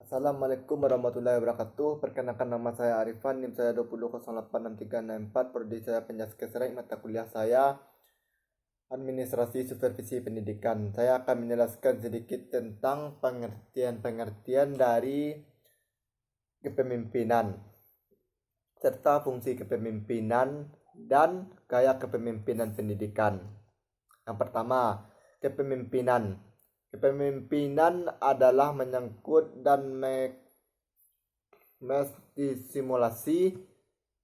Assalamualaikum warahmatullahi wabarakatuh. Perkenalkan, nama saya Arifan, NIM saya 20086364, prodi saya Penjas Keseraik, mata kuliah saya Administrasi Supervisi Pendidikan. Saya akan menjelaskan sedikit tentang pengertian-pengertian dari kepemimpinan serta fungsi kepemimpinan dan gaya kepemimpinan pendidikan. Yang pertama, kepemimpinan. Kepemimpinan adalah menyangkut dan mendisimulasi,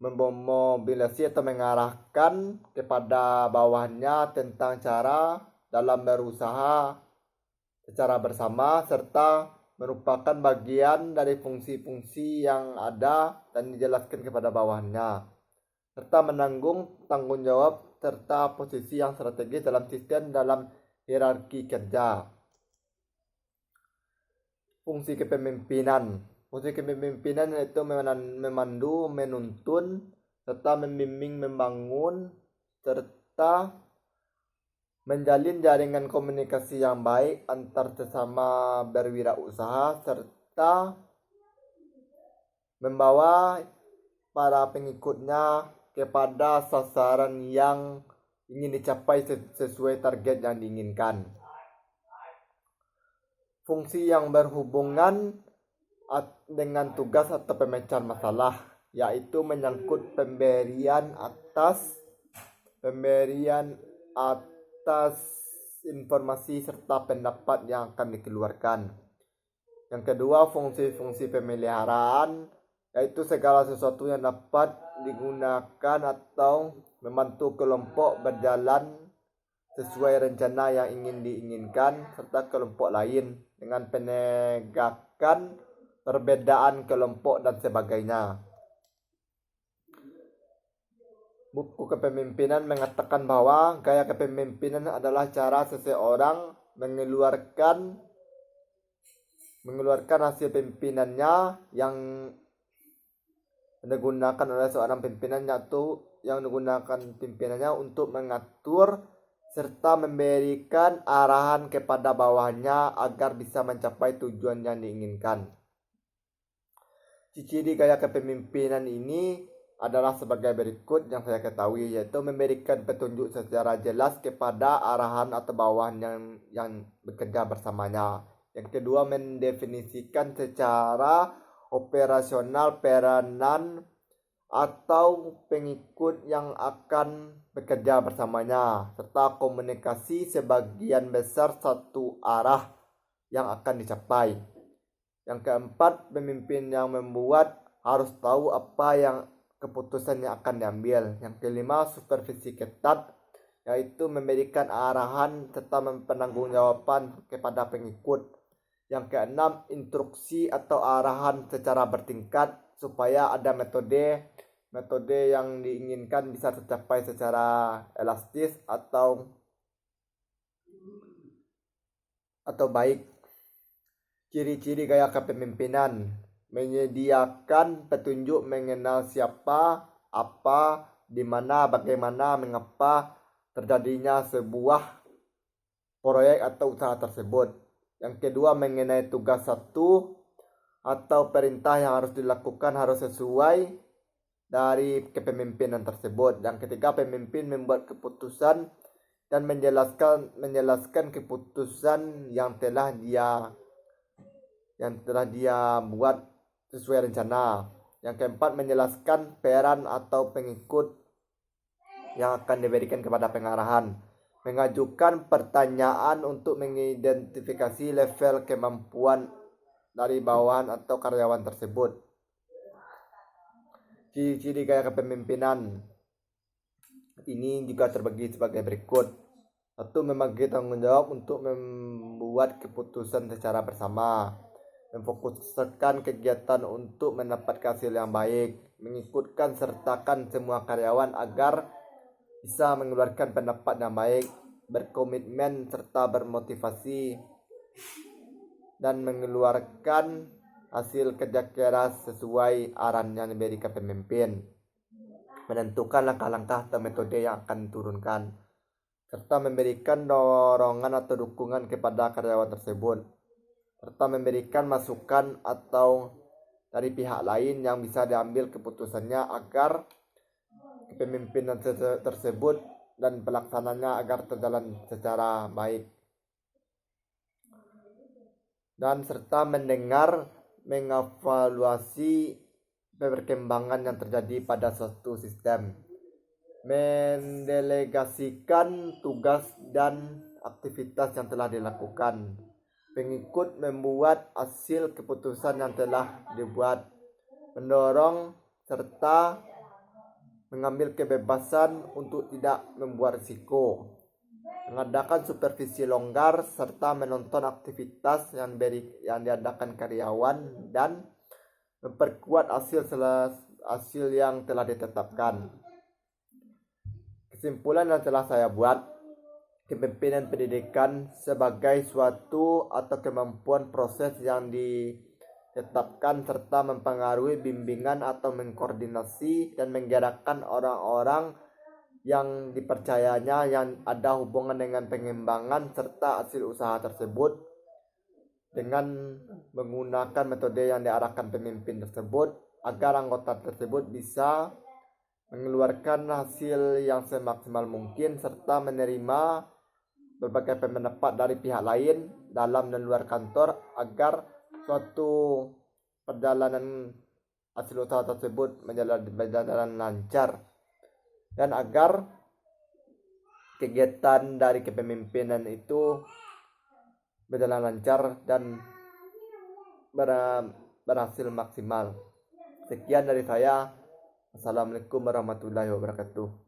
memobilisasi atau mengarahkan kepada bawahnya tentang cara dalam berusaha secara bersama, serta merupakan bagian dari fungsi-fungsi yang ada dan dijelaskan kepada bawahnya, serta menanggung tanggung jawab serta posisi yang strategis dalam sistem dalam hierarki kerja. Fungsi kepemimpinan. Fungsi kepemimpinan yaitu memandu, menuntun, serta membimbing, membangun, serta menjalin jaringan komunikasi yang baik antar sesama berwirausaha, serta membawa para pengikutnya kepada sasaran yang ingin dicapai sesuai target yang diinginkan. Fungsi yang berhubungan dengan tugas atau pemecahan masalah, yaitu menyangkut pemberian atas informasi serta pendapat yang akan dikeluarkan. Yang kedua, fungsi-fungsi pemeliharaan, yaitu segala sesuatu yang dapat digunakan atau membantu kelompok berjalan sesuai rencana yang ingin diinginkan, serta kelompok lain dengan penegakan perbedaan kelompok dan sebagainya. Buku kepemimpinan mengatakan bahwa gaya kepemimpinan adalah cara seseorang mengeluarkan hasil pimpinannya yang digunakan oleh seorang pimpinannya atau yang digunakan pimpinannya untuk mengatur serta memberikan arahan kepada bawahnya agar bisa mencapai tujuan yang diinginkan. Ciri gaya kepemimpinan ini adalah sebagai berikut yang saya ketahui, yaitu memberikan petunjuk secara jelas kepada arahan atau bawahan yang bekerja bersamanya. Yang kedua, mendefinisikan secara operasional peranan atau pengikut yang akan bekerja bersamanya, serta komunikasi sebagian besar satu arah yang akan dicapai. Yang keempat, pemimpin yang membuat harus tahu apa yang keputusan yang akan diambil. Yang kelima, supervisi ketat, yaitu memberikan arahan serta mempertanggungjawaban kepada pengikut. Yang keenam, instruksi atau arahan secara bertingkat supaya ada metode yang diinginkan bisa tercapai secara elastis atau baik. Ciri-ciri gaya kepemimpinan: menyediakan petunjuk mengenal siapa, apa, di mana, bagaimana, mengapa terjadinya sebuah proyek atau usaha tersebut. Yang kedua, mengenai tugas satu atau perintah yang harus dilakukan harus sesuai dari kepemimpinan tersebut. Yang ketiga, pemimpin membuat keputusan dan menjelaskan keputusan yang telah dia buat sesuai rencana. Yang keempat, menjelaskan peran atau pengikut yang akan diberikan kepada pengarahan. Mengajukan pertanyaan untuk mengidentifikasi level kemampuan dari bawahan atau karyawan tersebut. Ciri-ciri gaya kepemimpinan ini juga terbagi sebagai berikut. Satu, membagi tanggung jawab untuk membuat keputusan secara bersama, memfokuskan kegiatan untuk mendapatkan hasil yang baik, mengikutkan sertakan semua karyawan agar bisa mengeluarkan pendapat yang baik, berkomitmen serta bermotivasi, dan mengeluarkan hasil kerja keras sesuai arahan yang diberikan pemimpin, menentukan langkah-langkah atau metode yang akan diturunkan, serta memberikan dorongan atau dukungan kepada karyawan tersebut. serta memberikan masukan atau dari pihak lain yang bisa diambil keputusannya agar kepemimpinan tersebut dan pelaksananya agar terjalan secara baik, dan serta mendengar, mengevaluasi perkembangan yang terjadi pada suatu sistem, mendelegasikan tugas dan aktivitas yang telah dilakukan, pengikut membuat hasil keputusan yang telah dibuat, mendorong serta mengambil kebebasan untuk tidak membuat risiko, mengadakan supervisi longgar serta menonton aktivitas yang diadakan karyawan, dan memperkuat hasil yang telah ditetapkan. Kesimpulan yang telah saya buat, kepemimpinan pendidikan sebagai suatu atau kemampuan proses yang ditetapkan serta mempengaruhi bimbingan atau mengkoordinasi dan menggerakkan orang-orang yang dipercayanya yang ada hubungan dengan pengembangan serta hasil usaha tersebut, dengan menggunakan metode yang diarahkan pemimpin tersebut agar anggota tersebut bisa mengeluarkan hasil yang semaksimal mungkin serta menerima berbagai pendapat dari pihak lain dalam dan luar kantor agar suatu perjalanan hasil usaha tersebut berjalan lancar, dan agar kegiatan dari kepemimpinan itu berjalan lancar dan berhasil maksimal. Sekian dari saya. Assalamualaikum warahmatullahi wabarakatuh.